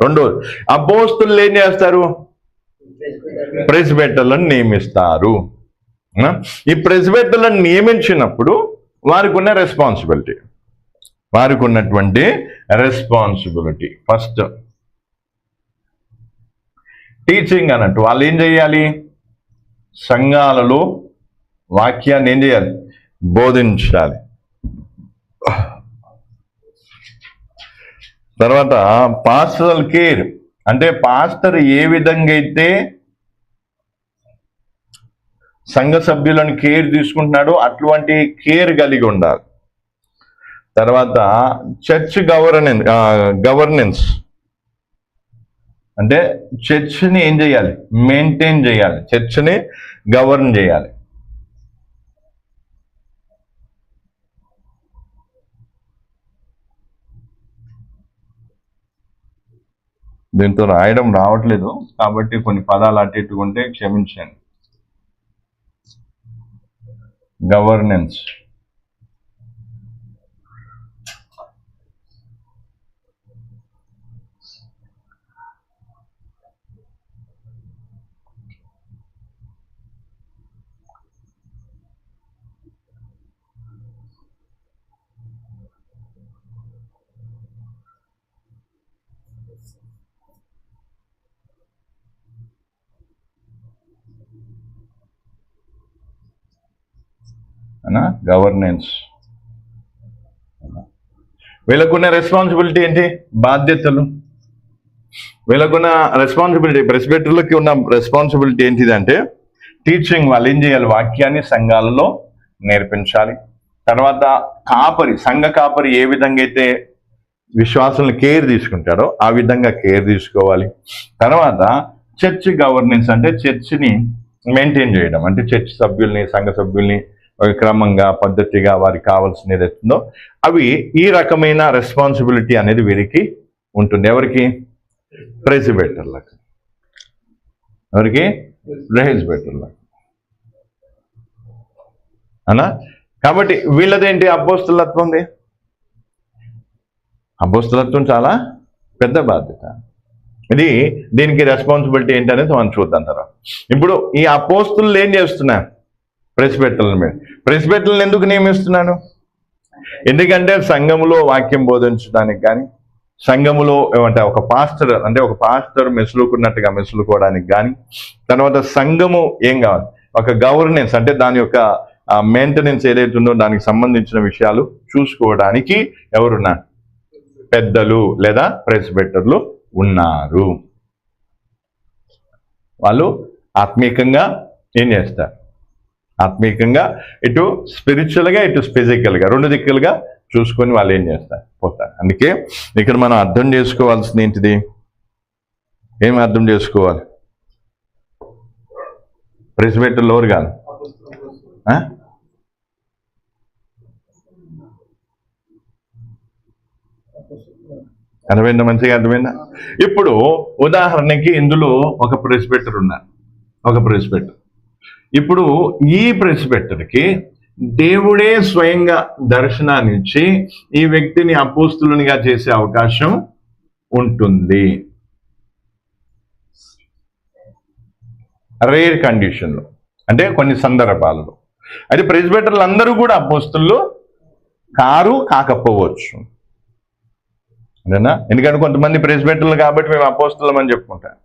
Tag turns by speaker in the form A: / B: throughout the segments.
A: రెండోది, అపోస్తులు ఏం చేస్తారు? ప్రెస్బిటర్లను నియమిస్తారు. ఈ ప్రెస్బిటర్లను నియమించినప్పుడు వారికి ఉన్న రెస్పాన్సిబిలిటీ, వారికి ఉన్నటువంటి రెస్పాన్సిబిలిటీ ఫస్ట్ టీచింగ్ అన్నట్టు. వాళ్ళు ఏం చేయాలి? సంఘాలలో వాక్యాన్ని ఏం చేయాలి? బోధించాలి. తర్వాత పాస్టరల్ కేర్, అంటే పాస్టర్ ఏ విధంగా అయితే సంఘ సభ్యులను కేర్ తీసుకుంటున్నాడో అటువంటి కేర్ కలిగి ఉండాలి. తర్వాత చర్చ్ గవర్నెన్స్, అంటే చర్చ్ని ఏం చేయాలి? మెయింటైన్ చేయాలి, చర్చ్ని గవర్న్ చేయాలి. దీంతో రాయడం రావట్లేదు కాబట్టి కొన్ని పదాలు అటు ఇటు ఉంటే క్షమించండి. Governance, governance. వీళ్ళకున్న రెస్పాన్సిబిలిటీ ఏంటి? బాధ్యతలు. వీళ్ళకున్న రెస్పాన్సిబిలిటీ, ప్రెస్బిటర్లకి ఉన్న రెస్పాన్సిబిలిటీ ఏంటిదంటే టీచింగ్. వాళ్ళు ఏం చేయాలి? వాక్యాన్ని సంఘాలలో నేర్పించాలి. తర్వాత కాపరి, సంఘ కాపరి ఏ విధంగా అయితే విశ్వాసాలను కేర్ తీసుకుంటారో ఆ విధంగా కేర్ తీసుకోవాలి. తర్వాత చర్చ్ గవర్నెన్స్, అంటే చర్చిని మెయింటైన్ చేయడం, అంటే చర్చ్ సభ్యుల్ని, సంఘ సభ్యుల్ని క్రమంగా పద్ధతిగా వారికి కావాల్సిన ఏదైతుందో అవి, ఈ రకమైన రెస్పాన్సిబిలిటీ అనేది వీరికి ఉంటుంది. ఎవరికి? ప్రెస్బిటర్లకు. ఎవరికి? ప్రెస్బిటర్లకు అనా. కాబట్టి వీళ్ళదేంటి? అపోస్తలత్వంది. అపోస్తలత్వం చాలా పెద్ద బాధ్యత. దీనికి రెస్పాన్సిబిలిటీ ఏంటనేది మనం చూద్దాం తర్వాత. ఇప్పుడు ఈ అపోస్తులు ఏం చేస్తున్నారు? ప్రెస్బిటర్లను ఎందుకు నియమిస్తున్నాను? ఎందుకంటే సంఘములో వాక్యం బోధించడానికి కానీ, సంఘములో ఏమంటే ఒక పాస్టర్ మెసులుకున్నట్టుగా మెసులుకోవడానికి కానీ, తర్వాత సంఘము ఏం కావాలి? ఒక గవర్నెన్స్, అంటే దాని యొక్క మెయింటెనెన్స్ ఏదైతే ఉందో దానికి సంబంధించిన విషయాలు చూసుకోవడానికి ఎవరున్నారు? పెద్దలు లేదా ప్రెస్బిటర్లు ఉన్నారు. వాళ్ళు ఆత్మీయంగా ఏం చేస్తారు? ఆత్మీయంగా ఇటు స్పిరిచువల్గా ఇటు ఫిజికల్గా రెండు దిక్కులుగా చూసుకొని వాళ్ళు ఏం చేస్తారు? పోతారు. అందుకే ఇక్కడ మనం అర్థం చేసుకోవాల్సింది ఏంటిది? ఏం అర్థం చేసుకోవాలి? ప్రెస్బిటర్లు ఎవరు కాదు? అర్థమైందా? మంచిగా అర్థమైందా? ఇప్పుడు ఉదాహరణకి ఇందులో ఒక ప్రెస్బిటర్ ఉన్నారు, ఒక ప్రెస్బిటర్. ఇప్పుడు ఈ ప్రెస్బిటర్కి దేవుడే స్వయంగా దర్శనాన్ని ఇచ్చి ఈ వ్యక్తిని అపోస్తులునిగా చేసే అవకాశం ఉంటుంది. రేర్ కండిషన్లో, అంటే కొన్ని సందర్భాలలో. అయితే ప్రెస్బిటర్లు అందరూ కూడా అపోస్తులు కాకపోవచ్చు. అదేనా? ఎందుకంటే కొంతమంది ప్రెస్బిటర్లు కాబట్టి మేము అపోస్తులం అని చెప్పుకుంటాం.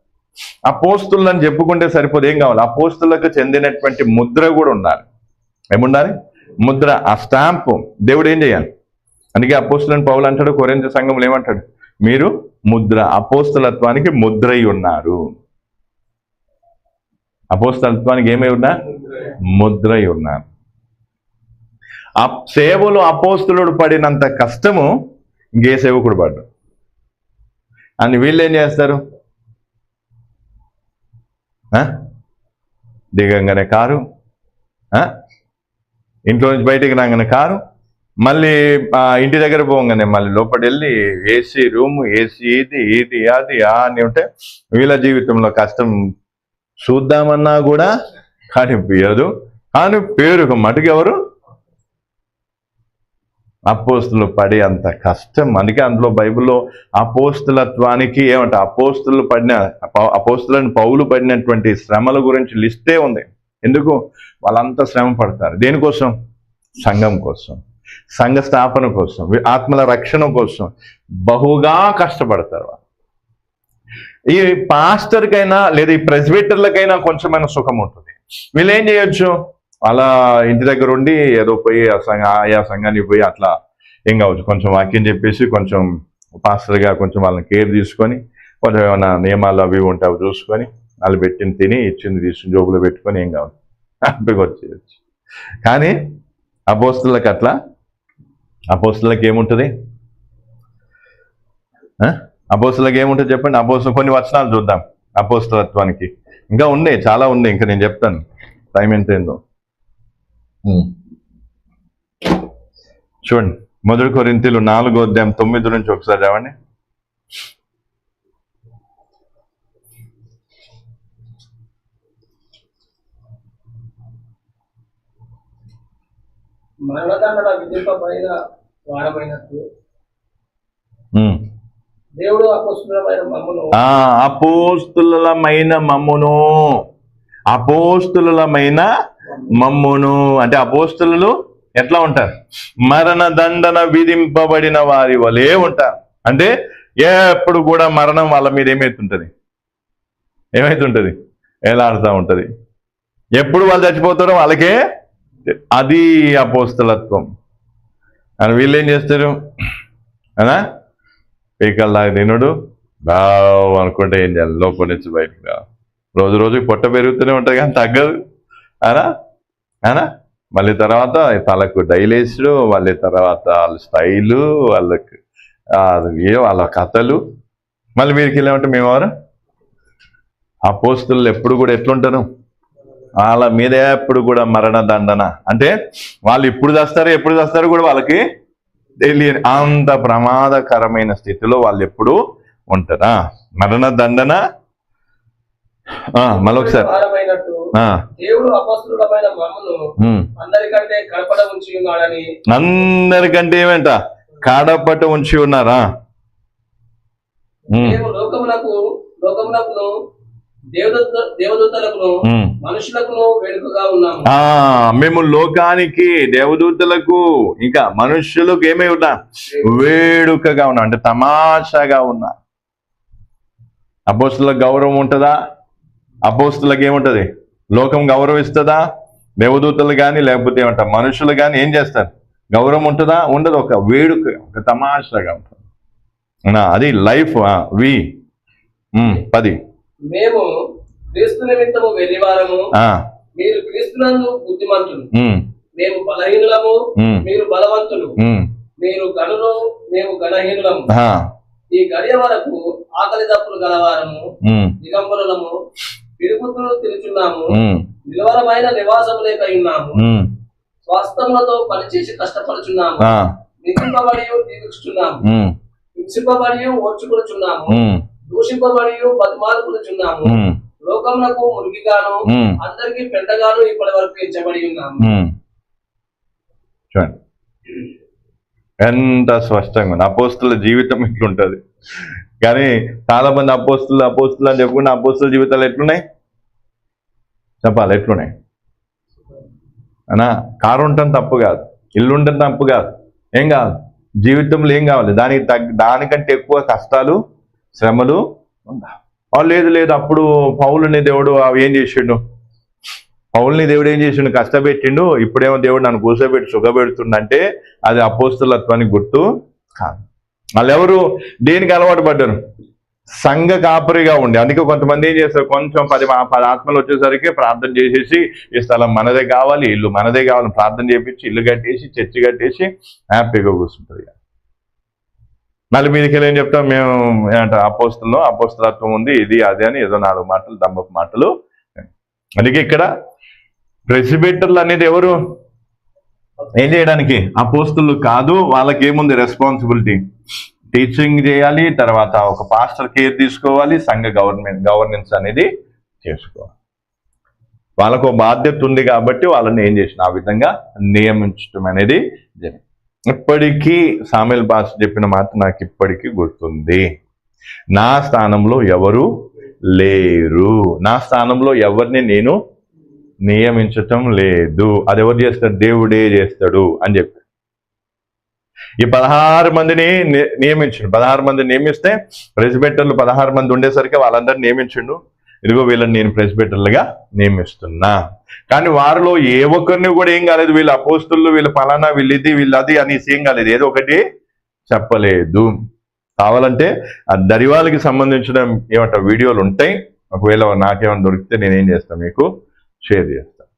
A: అపోస్తులు అని చెప్పుకుంటే సరిపోదు. ఏం కావాలి? అపోస్తులకు చెందినటువంటి ముద్ర కూడా ఉండాలి. ఏముండాలి? ముద్ర, ఆ స్టాంపు. దేవుడు ఏం చేయాలి? అందుకే అపోస్తులని పౌలు అంటాడు, కొరింథీ సంఘంలో ఏమంటాడు? మీరు ముద్ర, అపోస్తలత్వానికి ముద్రై ఉన్నారు. అపోస్తలత్వానికి ఏమై ఉన్నా? ముద్రై ఉన్నారు. ఆ సేవలో అపోస్తులుడు పడినంత కష్టము ఇంకే సేవకుడు పడ్డు. అని వీళ్ళు ఏం చేస్తారు? దిగంగానే కారు, ఇంట్లో నుంచి బయటికి రాగానే కారు, మళ్ళీ ఇంటి దగ్గర పోగానే మళ్ళీ లోపలి వెళ్ళి ఏసీ రూమ్, ఏసీ ఇది అది అని ఉంటే వీళ్ళ జీవితంలో కష్టం చూద్దామన్నా కూడా కనిపించదు. కానీ పేరుకు మటుకు ఎవరు? అపోస్తులు పడే అంత కష్టం. అందుకే అందులో బైబిల్లో అపోస్తులత్వానికి ఏమంట అపోస్తులని పౌలు పడినటువంటి శ్రమల గురించి లిస్టే ఉంది. ఎందుకు? వాళ్ళంతా శ్రమ పడతారు. దేనికోసం? సంఘం కోసం, సంఘ స్థాపన కోసం, ఆత్మల రక్షణ కోసం బహుగా కష్టపడతారు. ఈ పాస్టర్కైనా లేదా ఈ ప్రెస్బిటర్లకైనా కొంచెమైనా సుఖం ఉంటుంది. వీళ్ళు ఏం చేయొచ్చు? అలా ఇంటి దగ్గర ఉండి ఏదో పోయి ఆయా సంఘానికి పోయి అట్లా ఏం కావచ్చు, కొంచెం వాక్యం చెప్పేసి కొంచెం పాస్టర్గా కొంచెం వాళ్ళని కేర్ తీసుకొని కొంచెం ఏమైనా నియమాలు అవి ఉంటాయి చూసుకొని వాళ్ళు పెట్టింది తిని ఇచ్చింది తీసుకుని జోబులో పెట్టుకొని ఏం కావాలి హ్యాపీగా వచ్చేయచ్చు. కానీ అపోస్తులకు అట్లా, అపోస్తులకు ఏముంటుంది? అపోస్తులకు ఏముంటుంది చెప్పండి? అపోస్తులు కొన్ని వచనాలు చూద్దాం. అపోస్తులత్వానికి ఇంకా ఉన్నాయి, చాలా ఉన్నాయి. ఇంకా నేను చెప్తాను, టైం ఎంత ఏందో చూడండి. 1 కొరింథీయులు 4:9 నుంచి ఒకసారి రావండి.
B: మరణదండన విధింపబడిన వారమైనట్టు దేవుడు అపోస్తులమైన
A: మమ్మును అంటే అపోస్తులు ఎట్లా ఉంటారు? మరణదండన విధింపబడిన వారి వలే ఉంటారు. అంటే ఎప్పుడు కూడా మరణం వాళ్ళ మీద ఏమైతుంటది? ఏలాడుతూ ఉంటది. ఎప్పుడు వాళ్ళు చచ్చిపోతారో వాళ్ళకే అది అపోస్తలత్వం. అని వీళ్ళు ఏం చేస్తారు? అనా పీకల్లాగా తినుడు బావు అనుకుంటే ఏం చేయాలి? లోపల నుంచి బయటకు రా. రోజు రోజుకి పొట్ట పెరుగుతూనే ఉంటుంది కానీ తగ్గదు. అనా మళ్ళీ తర్వాత తలకు డైలేసుడు, మళ్ళీ తర్వాత వాళ్ళ స్టైలు, వాళ్ళకి వాళ్ళ కథలు. మళ్ళీ వీరికి వెళ్ళామంటే మేమెవరు? అపోస్తులు ఎప్పుడు కూడా ఎట్లుంటారు? వాళ్ళ మీద ఎప్పుడు కూడా మరణదండన. అంటే వాళ్ళు ఎప్పుడు చేస్తారు కూడా వాళ్ళకి తెలియని అంత ప్రమాదకరమైన స్థితిలో వాళ్ళు ఎప్పుడు ఉంటారా? మరణదండన. మళ్ళొకసారి అందరికంటే ఏమంట? కడపట ఉంచి ఉన్నారా? మేము లోకానికి, దేవదూతలకు, ఇంకా మనుష్యులకు ఏమై ఉన్నా? వేడుకగా ఉన్నా, అంటే తమాషాగా ఉన్నా. అపోస్తులకు గౌరవం ఉంటుందా? అపోస్తులకు ఏముంటది? లోకం గౌరవిస్తుందా? దేవదూతలు కానీ లేకపోతే ఏమంటారు మనుషులు కానీ ఏం చేస్తారు? గౌరవం ఉంటుందా? ఉండదు. ఒక వేడుక, ఒక తమాషాగా ఉంటుంది. అది లైఫ్. 10
B: మేము క్రీస్తు నిమిత్తము వెర్రివారము, మీరు క్రీస్తునందు బుద్ధిమంతులు. మేము బలహీనులము, మీరు బలవంతులు. మీరు గనులు, మేము గణహీనులము. ఈ గడియ వరకు ఆకలి దప్పులు గలవారము, దిగంబరులము, పిడుగుతులు తిరుగుచున్నాము, నిలవరమైన నివాసము లేక ఉన్నాము, స్వాస్థములతో పనిచేసి కష్టపడుచున్నాము, నిందింపబడి దీవిస్తున్నాము, హింసింపబడి ఓర్చుకునుచున్నాము, దూషింపబడి బతిమాలుకునుచున్నాము, లోకములకు మురికిగాను అందరికీ పెద్దగాను ఇప్పటి వరకు ఎంచబడి ఉన్నాము.
A: చూడండి ఎంత స్పష్టంగా ఉంది. అపోస్తుల జీవితం ఇట్లుంటది. కానీ చాలా మంది అపోస్తులు అని చెప్పుకుంటే అపోస్తుల జీవితాలు ఎట్లున్నాయి చెప్పాలి? ఎట్లున్నాయి అనా? కారు ఉండటం తప్పు కాదు, ఇల్లు ఉండటం తప్పు కాదు, ఏం కాదు. జీవితంలో ఏం కావాలి? దానికంటే ఎక్కువ కష్టాలు, శ్రమలు ఉందా? లేదు అప్పుడు పౌలుని దేవుడు ఏం చేసిండు? పౌల్ని దేవుడు ఏం చేసిండు? కష్టపెట్టిండు. ఇప్పుడేమో దేవుడు నన్ను కూర్చోబెట్టి సుఖపెడుతుండంటే అది అపోస్తులత్వానికి గుర్తు కాదు. వాళ్ళు ఎవరు? దేనికి అలవాటు పడ్డారు? సంఘ కాపరిగా ఉండి. అందుకే కొంతమంది ఏం చేస్తారు? కొంచెం 10 ఆత్మలు వచ్చేసరికి ప్రార్థన చేసేసి ఈ స్థలం మనదే కావాలి, ఇల్లు మనదే కావాలని ప్రార్థన చేపించి ఇల్లు కట్టేసి చర్చి కట్టేసి హ్యాపీగా కూర్చుంటుంది. మళ్ళీ మీదకి వెళ్ళి ఏం చెప్తాం? మేము ఏమంట అపోస్తులత్వం ఉంది, ఇది అది అని ఏదో 4 మాటలు, దమ్మపు మాటలు. అందుకే ఇక్కడ ప్రెసిబిటర్లు అనేది ఎవరు? ఏం చేయడానికి? అపోస్తులు కాదు. వాళ్ళకి ఏముంది? రెస్పాన్సిబిలిటీ. టీచింగ్ చేయాలి, తర్వాత ఒక పాస్టర్ కేర్ తీసుకోవాలి, సంఘ గవర్నెన్స్ అనేది చేసుకోవాలి. వాళ్ళకు బాధ్యత ఉంది కాబట్టి వాళ్ళని ఏం చేసిన ఆ విధంగా నియమించడం అనేది జరిగింది. ఇప్పటికీ సామెల్ పాస్ చెప్పిన మాట నాకు ఇప్పటికీ గుర్తుంది. నా స్థానంలో ఎవరు లేరు, నా స్థానంలో ఎవరిని నేను నియమించటం లేదు, అది ఎవరు చేస్తాడు, దేవుడే చేస్తాడు అని చెప్పి ఈ 16 మందిని నియమించండు. 16 మందిని నియమిస్తే ప్రెసిబిటర్లు 16 మంది ఉండేసరికి వాళ్ళందరినీ నియమించిండు. ఇదిగో వీళ్ళని నేను ప్రెసిబిటర్లుగా నియమిస్తున్నా. కానీ వారిలో ఏ ఒక్కరిని కూడా ఏం కాలేదు, వీళ్ళ అపోస్తులు, వీళ్ళ ఫలానా, వీళ్ళు ఇది, వీళ్ళు అది అనేసి ఏం కాలేదు, ఏదో ఒకటి చెప్పలేదు. కావాలంటే ఆ దరివాళ్ళకి సంబంధించిన ఏమంటారు వీడియోలు ఉంటాయి, ఒకవేళ నాకేమైనా దొరికితే నేనేం చేస్తాను మీకు షేర్ చేస్తాను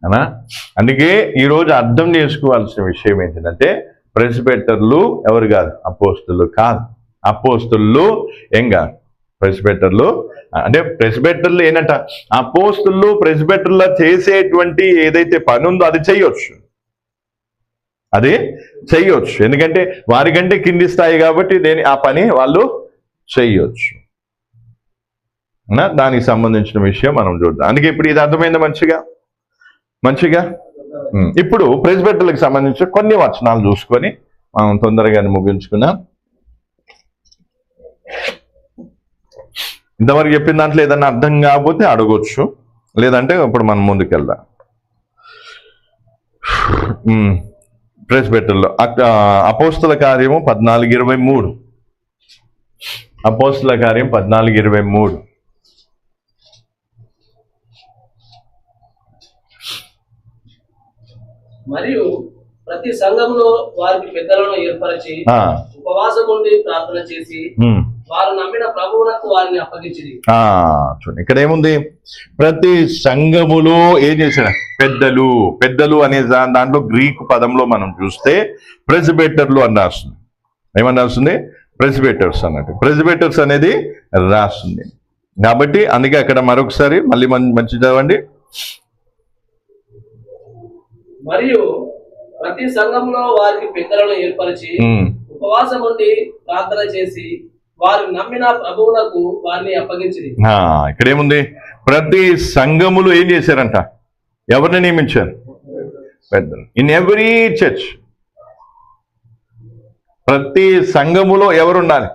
A: అనా. అందుకే ఈరోజు అర్థం చేసుకోవాల్సిన విషయం ఏంటంటే ప్రెసిబిటర్లు ఎవరు కాదు, అపోస్తులు కాదు. అపోస్తులు ఏం కాదు, ప్రెసిబిటర్లు అంటే ప్రెసిబిటర్లు ఏంటంట, అపోస్తులు ప్రెసిబిటర్లో చేసేటువంటి ఏదైతే పని ఉందో అది చెయ్యొచ్చు, అది చెయ్యొచ్చు. ఎందుకంటే వారికంటే కింది స్థాయి కాబట్టి ఆ పని వాళ్ళు చెయ్యొచ్చు. దానికి సంబంధించిన విషయం మనం చూద్దాం. అందుకే ఇప్పుడు ఇది అర్థమైందా మంచిగా. ఇప్పుడు ప్రెసిబిటర్లకు సంబంధించిన కొన్ని వచనాలు చూసుకొని మనం తొందరగా ముగించుకున్నాం. ఇంతవరకు చెప్పిన దాంట్లో ఏదన్నా అర్థం కాకపోతే అడగొచ్చు, లేదంటే ఇప్పుడు మనం ముందుకెళ్దాం. ప్రెసిబిటర్లో అపోస్తుల కార్యము 14:23. అపోస్తుల కార్యం 14:23.
B: మరియు ప్రతి సంఘంలో వారికి పెద్దలను ఏర్పరిచి ఉపవాసం ఉండి ప్రార్థన చేసి వారు నమ్మిన ప్రభువునకు వారిని అప్పగించింది.
A: చూడండి ఇక్కడ ఏముంది, ప్రతి సంఘములో ఏం చేశారు, పెద్దలు అనే దాంట్లో గ్రీకు పదంలో మనం చూస్తే ప్రెసిబిటర్లు అని రాస్తుంది. ఏమని రాస్తుంది, ప్రెసిబిటర్స్ అన్నట్టు. ప్రెసిబిటర్స్ అనేది రాస్తుంది కాబట్టి అందుకే అక్కడ మరొకసారి మళ్ళీ మంచి చదవండి.
B: మరియు ప్రతి సంఘంలో వారికి పెద్దలను ఏర్పరిచి ఉపవాసం ఉండి ప్రార్థన చేసి వారు నమ్మిన ప్రభువునకు వారిని అప్పగించింది.
A: ఇక్కడ ఏముంది, ప్రతి సంఘములు ఏం చేశారంట, ఎవరిని నియమించారు, పెద్దలు. ఇన్ ఎవ్రీ చర్చ్ ప్రతి సంఘములో ఎవరు ఉండాలి,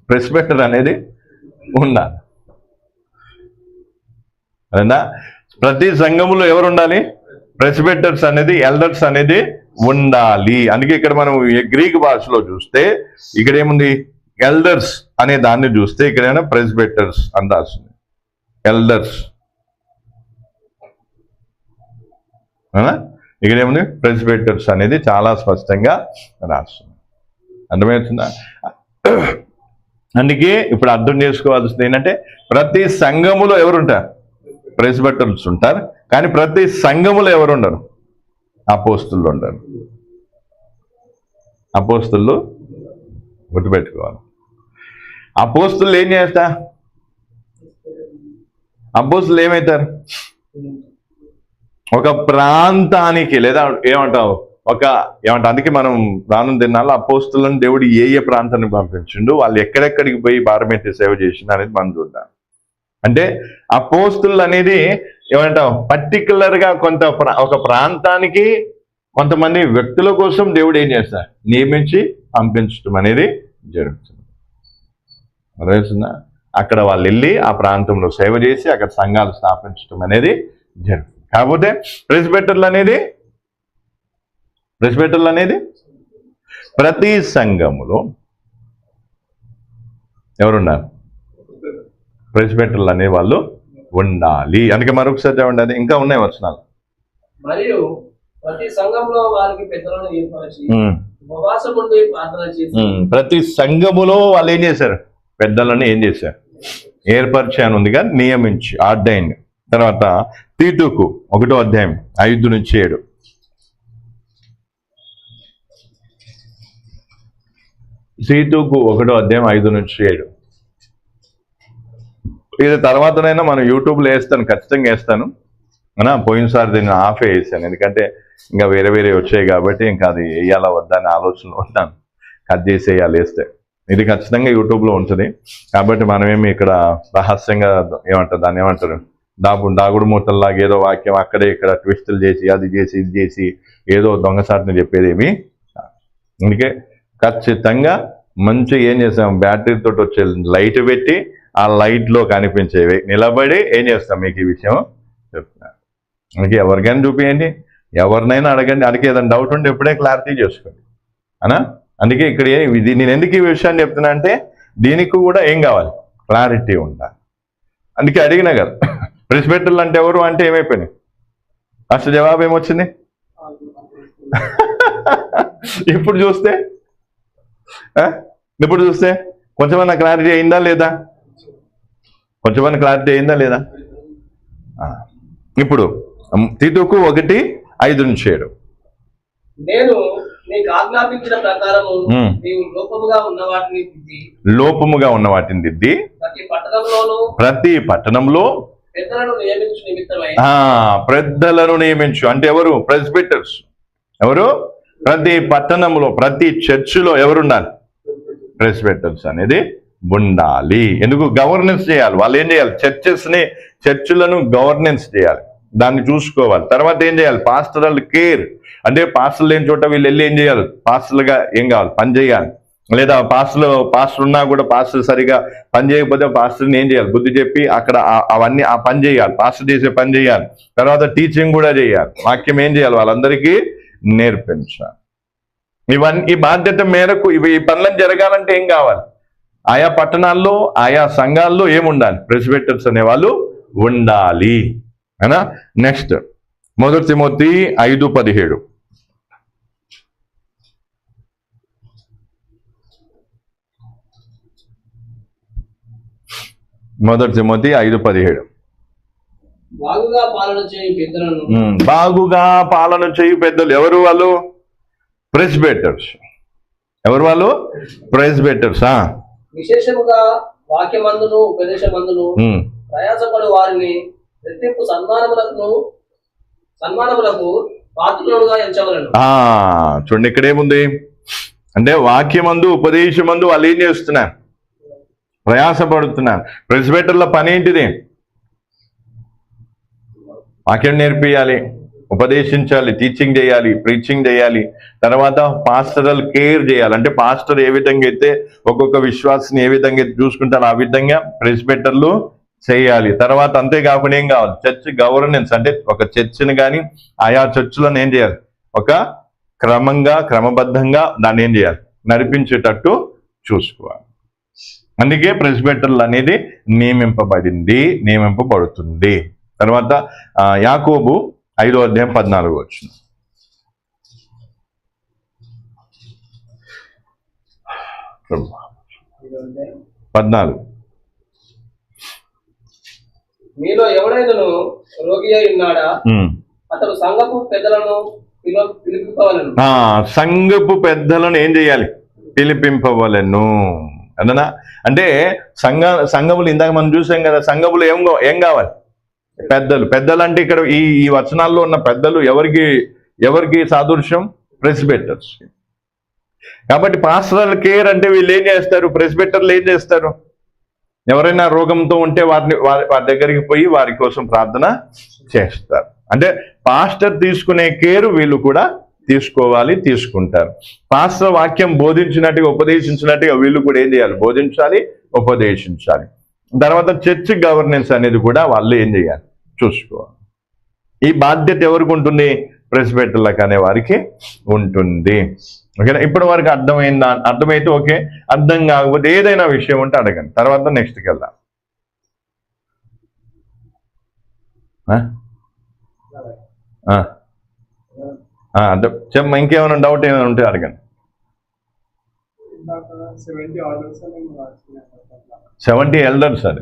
A: ప్రెసిబిటర్ అనేది ఉండాలి. అదేనా, ప్రతి సంఘములో ఎవరు ఉండాలి, ప్రెసిబిటర్స్ అనేది, ఎల్డర్స్ అనేది ఉండాలి. అందుకే ఇక్కడ మనం గ్రీక్ భాషలో చూస్తే ఇక్కడ ఏముంది, ఎల్డర్స్ అనే దాన్ని చూస్తే ఇక్కడ ఏమైనా ప్రెసిబిటర్స్ అని రాస్తుంది, ఎల్డర్స్. ఇక్కడ ఏముంది, ప్రెసిబిటర్స్ అనేది చాలా స్పష్టంగా రాస్తుంది. అర్థమవుతుందా? అందుకే ఇప్పుడు అర్థం చేసుకోవాల్సింది ఏంటంటే ప్రతి సంఘములో ఎవరుంటారు, ప్రెసిబిటర్స్ ఉంటారు. కానీ ప్రతి సంఘములో ఎవరు ఉండరు, అపోస్తులు ఉండరు. అపోస్తులు గుర్తుపెట్టుకోవాలి. అపోస్తులు ఏం చేస్తా, అపోస్తులు ఏమవుతారు, ఒక ప్రాంతానికి లేదా ఏమంటావు అందుకే మనం రాను దినాల్లో అపోస్తులను దేవుడు ఏ ప్రాంతానికి పంపించిండు, వాళ్ళు ఎక్కడెక్కడికి పోయి భారమెత్తి సేవ చేసిండు అనేది మనం చూద్దాం. అంటే అపోస్తులు అనేది ఏమంటావు, పర్టికులర్ గా ఒక ప్రాంతానికి కొంతమంది వ్యక్తుల కోసం దేవుడు ఏం చేస్తారు, నియమించి పంపించడం అనేది జరుగుతుంది. అర్థమవుతుందా? అక్కడ వాళ్ళు వెళ్ళి ఆ ప్రాంతంలో సేవ చేసి అక్కడ సంఘాలు స్థాపించడం అనేది జరుగుతుంది. కాకపోతే ప్రెసిబిటర్లు అనేది ప్రతి సంఘములో ఎవరున్నారు, ప్రెసిబిటర్లు అనే వాళ్ళు ఉండాలి. అందుకే మరొకసారి చదవండి, ఇంకా ఉన్నాయి వచనాలు.
B: మరియు ప్రతి సంఘంలో వారికి పెద్దలను ఏర్పరిచి ఉపవాసం ఉండి ప్రార్థన చేసి.
A: ప్రతి సంఘములో వాళ్ళు ఏం చేశారు, పెద్దలను ఏం చేశారు, ఏర్పరిచాను ఉందిగా, నియమించి, ఆర్డైన్. తర్వాత తీతుకు 1వ అధ్యాయం 5-7. తీతుకు 1వ అధ్యాయం 5-7. ఇది తర్వాతనైనా మనం యూట్యూబ్లో వేస్తాను, ఖచ్చితంగా వేస్తాను. పోయినసారి దీన్ని ఆఫే వేసాను, ఎందుకంటే ఇంకా వేరే వచ్చాయి కాబట్టి ఇంకా అది వేయాలా వద్దా అని ఆలోచనలో ఉంటాను. కట్ చేసేయాలి వేస్తే. ఇది ఖచ్చితంగా యూట్యూబ్లో ఉంటుంది కాబట్టి మనమేమి ఇక్కడ రహస్యంగా దాన్ని ఏమంటారు దాగుడు మూతల్లాగా ఏదో వాక్యం అక్కడే ఇక్కడ ట్విస్టులు చేసి అది చేసి ఇది చేసి ఏదో దొంగసాటిని చెప్పేదేమి. అందుకే ఖచ్చితంగా మంచి ఏం చేస్తాం, బ్యాటరీతో వచ్చే లైట్ పెట్టి ఆ లైట్లో కనిపించేవి నిలబడి ఏం చేస్తాం మీకు ఈ విషయం చెప్తున్నాను. అందుకే ఎవరికైనా చూపించండి, ఎవరినైనా అడగండి, అడిగి ఏదైనా డౌట్ ఉంటే ఎప్పుడే క్లారిటీ చేసుకోండి అనా. అందుకే ఇక్కడ నేను ఎందుకు ఈ విషయాన్ని చెప్తున్నా అంటే దీనికి కూడా ఏం కావాలి, క్లారిటీ ఉండాలి. అందుకే అడిగినా కదా ప్రెస్బిటర్లు అంటే ఎవరు అంటే ఏమైపోయినాయి, అసలు జవాబు ఏమొచ్చింది. ఇప్పుడు చూస్తే కొంచెమన్నా క్లారిటీ అయిందా లేదా, కొంచెమన్నా క్లారిటీ అయిందా లేదా. ఇప్పుడు తీతుకు 1:5-7
B: నేను నీకు ఆజ్ఞాపించిన ప్రకారము నీవు
A: లోపముగా ఉన్న వాటిని దిద్ది ప్రతి పట్టణంలో పెద్దలను నియమించు. అంటే ఎవరు, ప్రెస్బిటర్స్. ఎవరు, ప్రతి పట్టణంలో ప్రతి చర్చిలో ఎవరుండాలి, ప్రెస్బిటర్స్ అనేది ఉండాలి. ఎందుకు, గవర్నెన్స్ చేయాలి. వాళ్ళు ఏం చేయాలి, చర్చిలను గవర్నెన్స్ చేయాలి, దాన్ని చూసుకోవాలి. తర్వాత ఏం చేయాలి, పాస్టరల్ కేర్. అంటే పాస్టర్లు లేని చోట వీళ్ళు వెళ్ళి ఏం చేయాలి, పాస్టర్లుగా ఏం కావాలి, పని చేయాలి. లేదా పాస్టర్ ఉన్నా కూడా పాస్టర్ సరిగా పని చేయకపోతే పాస్టర్ని ఏం చేయాలి, బుద్ధి చెప్పి అక్కడ అవన్నీ ఆ పని చేయాలి, పాస్టర్ చేసే పని చేయాలి. తర్వాత టీచింగ్ కూడా చేయాలి, వాక్యం ఏం చేయాలి, వాళ్ళందరికీ నేర్పించాలి. ఈ బాధ్యత మేరకు ఈ పనులను జరగాలంటే ఏం కావాలి, ఆయా పట్టణాల్లో ఆయా సంఘాల్లో ఏముండాలి, ప్రెస్బిటర్స్ అనేవాళ్ళు ఉండాలి అనా. Next 1 Timothy 5:17. 1 తిమోతి 5:17. బాగుగా పాలన చేయు పెద్దలు. ఎవరు వాళ్ళు, ప్రెస్బిటర్స్. ఎవరు వాళ్ళు, ప్రెస్బిటర్స్.
B: విశేషముగా వాక్యమందును ఉపదేశమందును ప్రయాసపడు వారిని రెట్టింపు సన్మానములకు పాత్రులుగా ఎంచవలెను.
A: చూడండి ఇక్కడ ఏముంది అంటే వాక్యమందు ఉపదేశమందు వాళ్ళు ఏం చేస్తున్నారు, ప్రయాసపడుతున్నారు. ప్రెస్బిటర్ల పని ఏంటిది, వాక్యం నేర్పియాలి, ఉపదేశించాలి, టీచింగ్ చేయాలి, ప్రీచింగ్ చేయాలి. తర్వాత పాస్టరల్ కేర్ చేయాలి. అంటే పాస్టర్ ఏ విధంగా అయితే ఒక్కొక్క విశ్వాసిని ఏ విధంగా చూసుకుంటారో ఆ విధంగా ప్రెస్బిటర్లు చేయాలి. తర్వాత అంతేకాకుండా ఏం కావాలి, చర్చ్ గవర్నెన్స్. అంటే ఒక చర్చిని కానీ ఆయా చర్చిలను ఏం చేయాలి, ఒక క్రమబద్ధంగా దాన్ని ఏం చేయాలి, నడిపించేటట్టు చూసుకోవాలి. అందుకే ప్రెస్బిటర్లు అనేది నియమింపబడుతుంది. తర్వాత యాకోబు 5:14. 14.
B: మీలో ఎవడైనాను రోగి అయి ఉన్నాడా, అతడు సంఘపు పెద్దలను పిలిపింపవలెను.
A: సంఘపు పెద్దలను ఏం చేయాలి, పిలిపింపవలెను అదనా. అంటే సంఘములు ఇందాక మనం చూసాం కదా, సంఘములు ఏం కావాలి, పెద్దలు అంటే ఇక్కడ ఈ వచనాల్లో ఉన్న పెద్దలు ఎవరికి సాదృశ్యం, ప్రెస్బిటర్స్. కాబట్టి పాస్టరల్ కేర్ అంటే వీళ్ళు ఏం చేస్తారు, ప్రెస్బిటర్లు ఏం చేస్తారు, ఎవరైనా రోగంతో ఉంటే వారి దగ్గరికి పోయి వారి కోసం ప్రార్థన చేస్తారు. అంటే పాస్టర్ తీసుకునే కేరు వీళ్ళు కూడా తీసుకోవాలి, తీసుకుంటారు. పాస్టర్ వాక్యం బోధించినట్టుగా ఉపదేశించినట్టుగా వీళ్ళు కూడా ఏం చేయాలి, బోధించాలి, ఉపదేశించాలి. తర్వాత చర్చ్ గవర్నెన్స్ అనేది కూడా వాళ్ళు ఏం చేయాలి, చూసుకోవాలి. ఈ బాధ్యత ఎవరికి ఉంటుంది, ప్రెస్బిటర్లకు అనే వారికి ఉంటుంది. ఓకేనా, ఇప్పటి వరకు అర్థమైందా, అర్థమైతే ఓకే, అర్థం కాకపోతే ఏదైనా విషయం ఉంటే అడగండి. తర్వాత నెక్స్ట్కి వెళ్దాం. ఇంకేమైనా డౌట్ ఏమైనా ఉంటే అడగండి. 70 ఎల్డర్స్ అది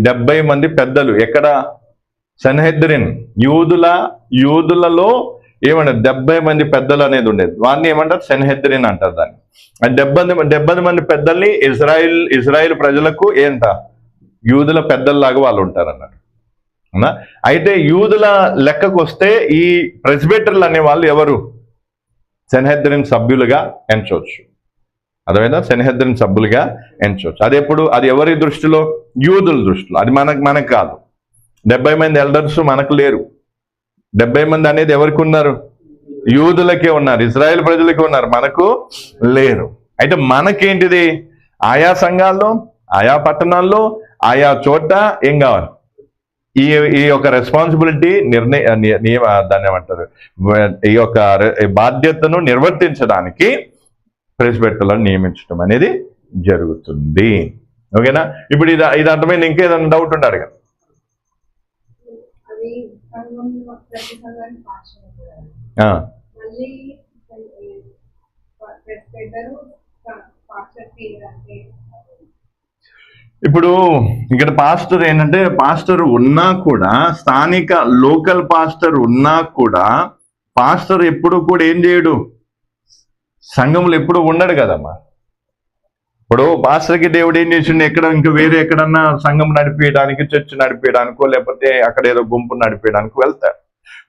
A: 70 మంది పెద్దలు. ఎక్కడ, సన్హెద్రిన్. యూదులలో ఏమంటారు, 70 మంది పెద్దలు అనేది ఉండేది. వారిని ఏమంటారు, సన్హెద్రిన్ అంటారు దాన్ని. 70 మంది పెద్దల్ని ఇజ్రాయిల్ ప్రజలకు ఏంట యూదుల పెద్దల్లాగా వాళ్ళు ఉంటారు అన్నారు. అయితే యూదుల లెక్కకు వస్తే ఈ ప్రెస్బిటర్లు అనే వాళ్ళు ఎవరు, సన్హెద్రిన్ సభ్యులుగా ఎంచవచ్చు. అదేవిధంగా సన్హెద్రిన్ సభ్యులుగా ఎంచవచ్చు. అది ఎవరి దృష్టిలో, యూదుల దృష్టిలో. అది మనకు కాదు. 70 మంది ఎల్డర్స్ మనకు లేరు. 70 మంది అనేది ఎవరికి ఉన్నారు? యూదులకే ఉన్నారు, ఇజ్రాయెల్ ప్రజలకే ఉన్నారు, మనకు లేరు. అయితే మనకేంటిది? ఆయా సంఘాల్లో, ఆయా పట్టణాల్లో, ఆయా చోట ఏం కావాలి? ఈ యొక్క రెస్పాన్సిబిలిటీ దాన్ని ఏమంటారు, ఈ యొక్క బాధ్యతను నిర్వర్తించడానికి ప్రెస్బిటర్లను నియమించడం అనేది జరుగుతుంది. ఓకేనా? ఇప్పుడు ఇది అర్థమైంది. ఇంకేదైనా డౌట్ ఉంటాడు కదా? ఇప్పుడు ఇక్కడ పాస్టర్ ఏంటంటే, పాస్టర్ ఉన్నా కూడా, స్థానిక లోకల్ పాస్టర్ ఉన్నా కూడా, పాస్టర్ ఎప్పుడు కూడా ఏం చేయడు? సంఘంలో ఎప్పుడు ఉండడు కదమ్మా. ఇప్పుడు పాస్టర్కి దేవుడు ఏం చేసిండు? ఇంకా వేరే ఎక్కడన్నా సంఘం నడిపేయడానికి, చర్చ్ నడిపేయడానికో, లేకపోతే అక్కడ ఏదో గుంపు నడిపేయడానికి వెళ్తారు.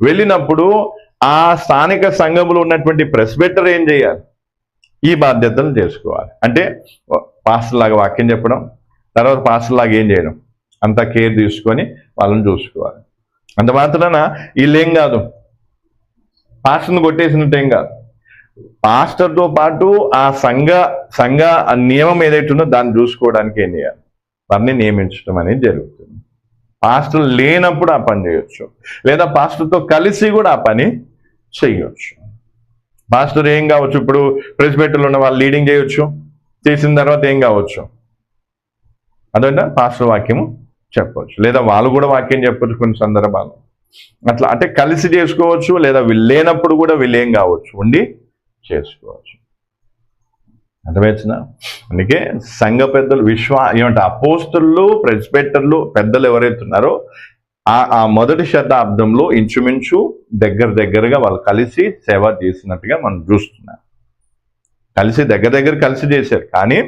A: వెళ్ళినప్పుడు ఆ స్థానిక సంఘంలో ఉన్నటువంటి ప్రెస్బిటర్ ఏం చేయాలి? ఈ బాధ్యతలు చేసుకోవాలి. అంటే పాస్టర్ లాగా వాక్యం చెప్పడం, తర్వాత పాస్టర్ లాగా ఏం చేయడం, అంతా కేర్ తీసుకొని వాళ్ళని చూసుకోవాలి. అంత మాత్రాన వీళ్ళేం కాదు, పాస్టర్ని కొట్టేసినట్టు ఏం కాదు. పాస్టర్తో పాటు ఆ సంఘ నియమం ఏదైతే ఉందో దాన్ని చూసుకోవడానికి ఏం చేయాలి? వారిని నియమించడం అనేది జరుగుతుంది. పాస్టర్ లేనప్పుడు ఆ పని చేయొచ్చు, లేదా పాస్టర్తో కలిసి కూడా ఆ పని చేయొచ్చు. పాస్టర్ ఏం కావచ్చు? ఇప్పుడు ప్రెస్బిటర్లో ఉన్న వాళ్ళు లీడింగ్ చేయొచ్చు, చేసిన తర్వాత ఏం కావచ్చు? అదంటే పాస్టర్ వాక్యము చెప్పవచ్చు, లేదా వాళ్ళు కూడా వాక్యం చెప్పవచ్చు కొన్ని సందర్భాలు. అట్లా అంటే కలిసి చేసుకోవచ్చు, లేదా వీళ్ళు లేనప్పుడు కూడా వీళ్ళు ఏం కావచ్చు? ఉండి చేసుకోవచ్చు. అర్థమవుతుందా? అందుకే సంఘ పెద్దలు ఏమంటే అపోస్తలులు, ప్రెస్బిటర్లు, పెద్దలు ఎవరైతే ఉన్నారో ఆ మొదటి శతాబ్దంలో ఇంచుమించు దగ్గరగా వాళ్ళు కలిసి సేవ చేసినట్టుగా మనం చూస్తున్నాం. కలిసి చేశారు. కానీ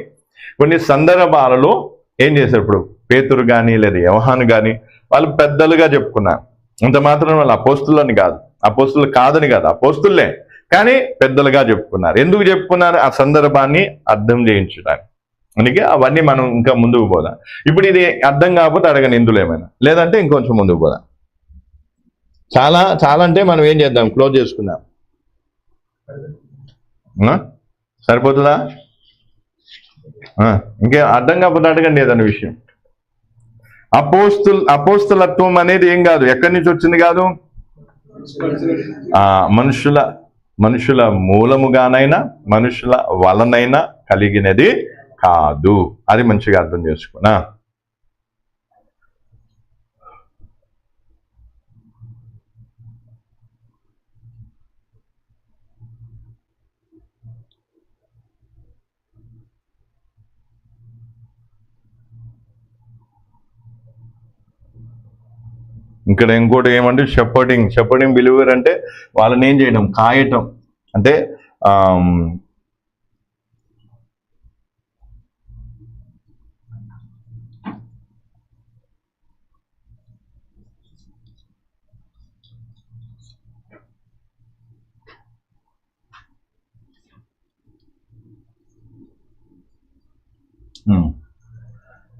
A: కొన్ని సందర్భాలలో ఏం చేశారు? ఇప్పుడు పేతురు కానీ లేదా యోహాను కానీ వాళ్ళు పెద్దలుగా చెప్పుకున్నారు. అంత మాత్రం వాళ్ళు అపోస్తులని కాదు, అపోస్తులు కాదని కాదు, అపోస్తులే, కానీ పెద్దలుగా చెప్పుకున్నారు. ఎందుకు చెప్పుకున్నారు? ఆ సందర్భాన్ని అర్థం చేయించడానికి. అందుకే అవన్నీ మనం ఇంకా ముందుకు పోదాం. ఇప్పుడు ఇది అర్థం కాకపోతే అడగని ఇందులో ఏమైనా, లేదంటే ఇంకొంచెం ముందుకు పోదాం. చాలా అంటే మనం ఏం చేద్దాం? క్లోజ్ చేసుకుందాం. సరిపోతుందా? ఇంకే అర్థం కాకపోతే అడగండి ఏదన్న విషయం. అపోస్తులత్వం అనేది ఏం కాదు, ఎక్కడి నుంచి వచ్చింది కాదు, మనుషుల మూలముగానైనా మనుషుల వలనైనా కలిగినది కాదు. అది మంచిగా అర్థం చేసుకున్నా. ఇక్కడ ఇంకోటి ఏమంటే షెపర్డింగ్ బిలీవర్ అంటే వాళ్ళని ఏం చేయడం? కాయటం. అంటే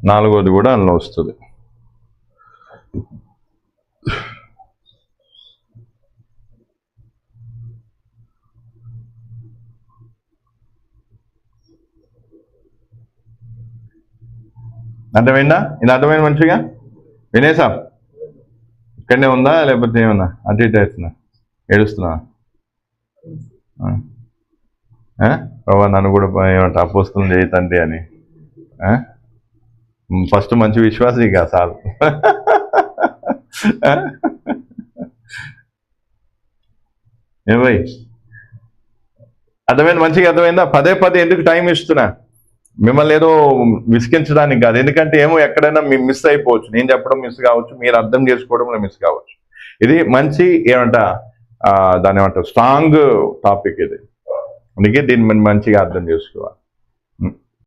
A: 4వది కూడా అందులో వస్తుంది. అర్థమైందా? ఇది అర్థమైంది మంచిగా వినేసా? ఇక్కడనే ఉందా లేకపోతే ఏమన్నా అటు ఇటు అవుతున్నా? ఏడుస్తున్నా? ప్రభా నన్ను కూడా ఏమంట అపోస్తులను చేయతండి అని. ఫస్ట్ మంచి విశ్వాసం ఇక చాలు. ఏమై అర్థమైంది? మంచిగా అర్థమైందా? పదే ఎందుకు టైం ఇస్తున్నా? మిమ్మల్ని ఏదో విసిగించడానికి కాదు. ఎందుకంటే ఏమో ఎక్కడైనా మేము మిస్ అయిపోవచ్చు, నేను చెప్పడం మిస్ కావచ్చు, మీరు అర్థం చేసుకోవడంలో మిస్ కావచ్చు. ఇది మంచి దాన్ని ఏమంటారు స్ట్రాంగ్ టాపిక్ ఇది. అందుకే దీన్ని మంచిగా అర్థం చేసుకోవాలి.